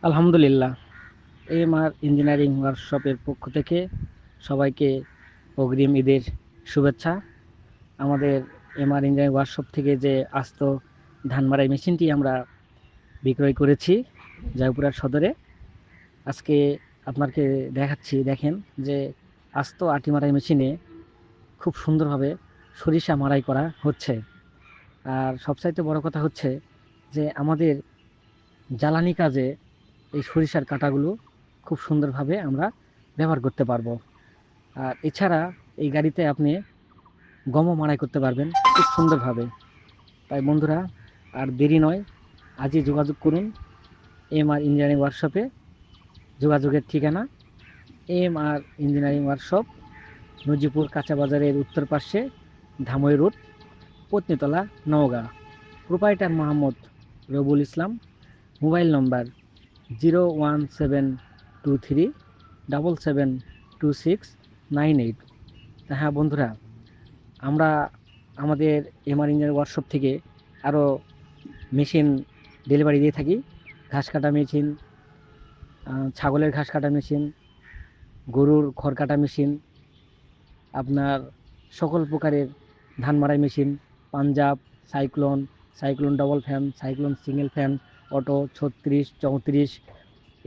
আলহামদুলিল্লাহ। MR engineering ওয়ার্কশপের পক্ষ থেকে সবাইকে অগ্রিম ঈদের শুভেচ্ছা। আমাদের এমআর ইঞ্জিনিয়ারিং ওয়ার্কশপ থেকে যে আস্ত ধান মাড়াই মেশিনটি আমরা বিক্রয় করেছি জয়পুরহাট সদরে, আজকে আপনাকে দেখাচ্ছি। দেখেন যে আস্ত আটি মাড়াই মেশিনে খুব সুন্দরভাবে সরিষা মাড়াই করা হচ্ছে। আর সবচাইতে বড় কথা হচ্ছে যে আমাদের জ্বালানি কাজে এই সরিষার কাঁটাগুলো খুব সুন্দরভাবে আমরা ব্যবহার করতে পারবো। আর এছাড়া এই গাড়িতে আপনি গমও মাড়াই করতে পারবেন খুব সুন্দরভাবে। তাই বন্ধুরা, আর দেরি নয়, আজই যোগাযোগ করুন এমআর ইঞ্জিনিয়ারিং ওয়ার্কশপে। যোগাযোগের ঠিকানা এমআর ইঞ্জিনিয়ারিং ওয়ার্কশপ, নজিপুর কাঁচা বাজারের উত্তর পাশে, ধামই রোড, পত্নীতলা, নওগাঁ। প্রোপাইটার মোহাম্মদ রবুল ইসলাম। মোবাইল নম্বর 01723 77269 হ্যাঁ বন্ধুরা, আমরা আমাদের এমআর ইঞ্জিনিয়ারিং ওয়ার্কশপ থেকে আরও মেশিন ডেলিভারি দিয়ে থাকি। ঘাস কাটা মেশিন, ছাগলের ঘাস কাটা মেশিন, গরুর খড় কাটা মেশিন, আপনার সকল প্রকারের ধান মাড়াই machine, Punjab, cyclone, cyclone double fan, cyclone single fan, auto 36, 34,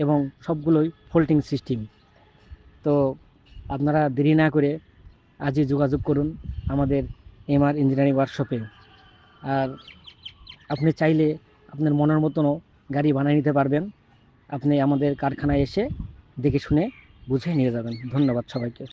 এবং সবগুলোই ফোল্ডিং সিস্টেম। তো আপনারা দেরি না করে আজই যোগাযোগ করুন আমাদের এমআর ইঞ্জিনিয়ারিং ওয়ার্কশপে। আর আপনি চাইলে আপনার মনের মতনও গাড়ি বানিয়ে নিতে পারবেন। আপনি আমাদের কারখানায় এসে দেখে শুনে বুঝে নিয়ে যাবেন। ধন্যবাদ সবাইকে।